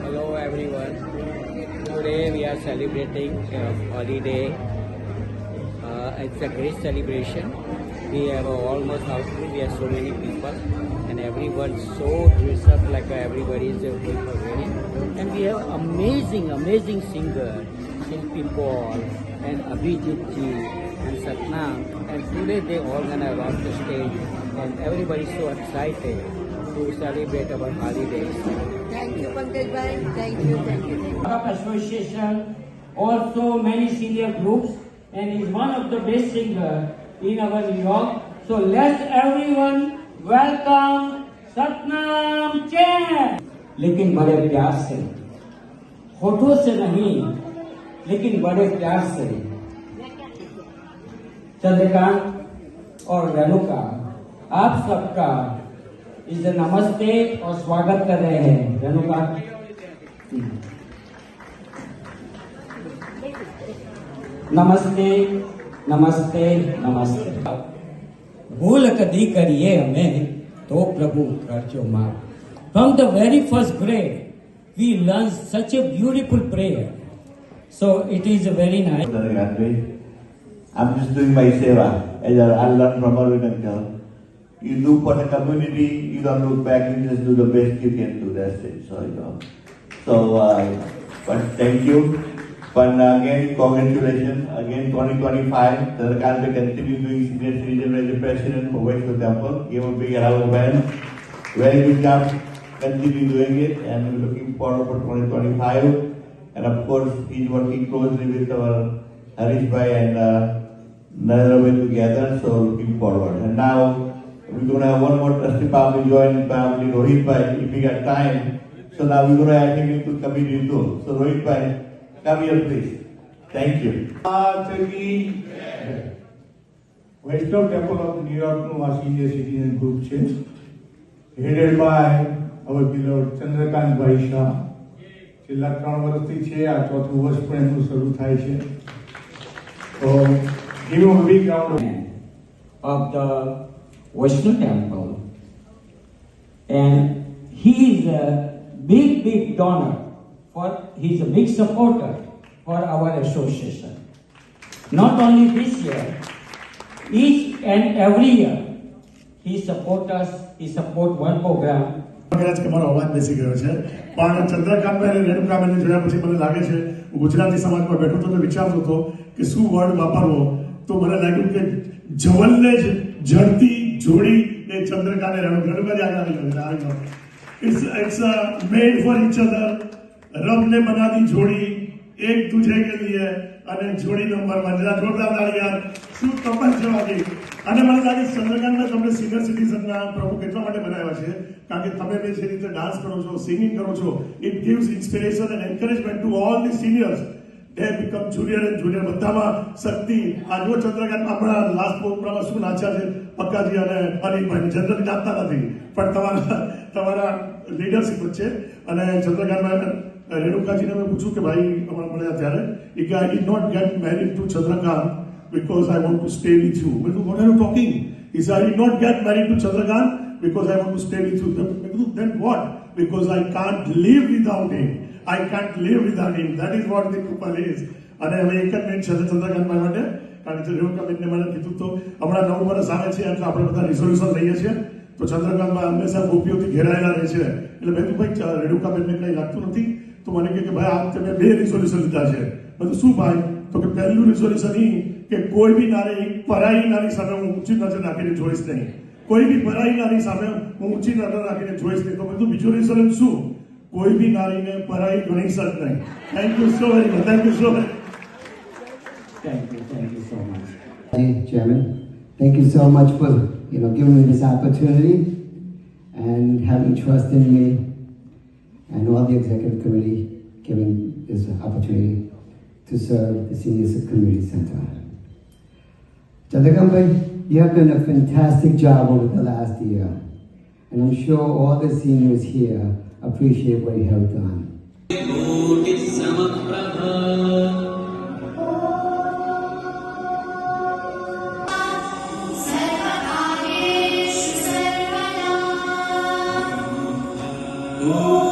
Hello everyone. Today we are celebrating a holiday. It's a great celebration. We have almost outfit. We have so many people, and everyone so dressed up like everybody is people wearing. And we have amazing singer, Shilpi Paul and Abhijit ji and Satnam. And today they all gonna rock the stage, and everybody is so excited to celebrate our holidays. Thank you, Pankaj Bhai. Thank you. Association, also many senior groups, and is one of the best singer in our New York. So let's everyone welcome Satnam Chen. लेकिन बड़े प्यार से, होठों से नहीं, लेकिन बड़े प्यार से चंद्रकांत और रेणुका आप सबका इस नमस्ते और स्वागत कर रहे हैं। रेणुका नमस्ते नमस्ते नमस्ते। भूल कदी करिए हमें तो प्रभु करजो माफ। From the very first grade we learned such a beautiful prayer, so it is very nice. I'm just doing my seva as I learned from our uncle. You do for the community, you don't look back, you just do the best you can do, that's it. But thank you. But again, congratulations. Again, 2025, Sarkar will continue doing senior citizen as the president for Westwood Temple. Give a big round of applause. Very good job. Continue doing it, and we're looking forward for 2025. And of course, he's working closely with our Harish Bhai and Narendra Bhai together, so looking forward. And now, we're going to have one more trustee family join family, Rohit Bhai, if we got time. So now we're going to add him into committee too. So Rohit Bhai, come here please. Thank you. Westwood Temple of New York નું આ senior citizen group છે, headed by our beloved Chandrakant ભાઈ શાહ. છેલ્લા 3 વર્ષથી છે, આ ચોથું વર્ષ પણ એમનું શરૂ થાય છે. So give him a big round of the Vaishnav Temple, and he is a big donor for, he is a big supporter for our association. Not only this year, each and every year he support us, he support one program. કદાચ કે મારો અવાજ બેસી ગયો છે, પણ ચંદ્રકાંતભાઈ અને રેણુકાબેનને જોયા પછી મને લાગે છે હું ગુજરાતી સમાજમાં બેઠો તો વિચારતો હતો કે શું વર્ડ વાપરવો, તો મને લાગ્યું કે જવલ્લે જ જડતી જોડી એ ચંદ્રકાંત અને રેણુકા જ આગળ આવી. It's made for each other. रब ने बना दी जोड़ी एक दूसरे के लिए, અને જોડી નંબર 1 જોરદાર તાળીઓ. શું કપલ છે બાકી. અને મને લાગે ચંદ્રકાંતને તમને સિનિયર સિટીઝનના પ્રમુખ એટલા માટે બનાવ્યા છે કારણ કે તમે બે જે રીતે ડાન્સ કરો છો, સિંગિંગ કરો છો, it gives inspiration and encouragement to all the seniors. they become junior and junior બધામાં શક્તિ. આ જો ચંદ્રકાંત આપણા લાસ્ટ પ્રોગ્રામમાં શું નાચ્યા છે પક્કાજી અને અનિલભાઈ, જનરલી નાચતા નથી પણ તમારા લીડરશીપ વચ્ચે. અને ચંદ્રકાંતભાઈ રેણુકાજીને મેં પૂછ્યું કે ભાઈ હમણાં મળ્યા ત્યારે એ કે I did not get married to Chandrakant because I want to stay with you. મેં કીધું what are you talking? He said I did not get married to Chandrakant because I want to stay with you. મેં કીધું then what? Because I can't live without him. I can't live without him. That is what the couple is. અને હવે એક જ minute છે ચંદ્રકાંતભાઈ માટે, કારણ કે રેણુકાબેનને મને કીધું તો હમણાં 9 વર્ષ આવે છે એટલે આપણે બધા રિઝોલ્યુશન લઈએ છીએ, તો ચંદ્રકાંતભાઈ હંમેશા ગોપીઓથી ઘેરાયેલા રહે છે. એટલે મેં કીધું ભાઈ રેણુકાબેનને કંઈ લાગતું નથી, તો મને કહે કે ભાઈ આ વખતે મેં 2 રિઝોલ્યુશન લીધા છે. બધું શું ભાઈ? તો કે પહેલું રિઝોલ્યુશન એ કે કોઈ બી નારી પરાઈ નારી સામે હું ઊંચી નજર નાખીને જોઈશ નહીં. કોઈ બી પરાઈ નારી સામે હું ઊંચી નજર નાખીને જોઈશ નહીં. તો બધું બીજું રિઝોલ્યુશન શું? કોઈ બી નારીને પરાઈ ગણીશ જ નહીં. Thank you so very much. Thank you so much. Thank you so much. Hey, Chairman, thank you so much for giving me this opportunity and having trust in me, and all the executive committee giving this opportunity to serve the Senior Community Center. Chandrakant, you have done a fantastic job over the last year, and I'm sure all the seniors here appreciate what you have done. Oh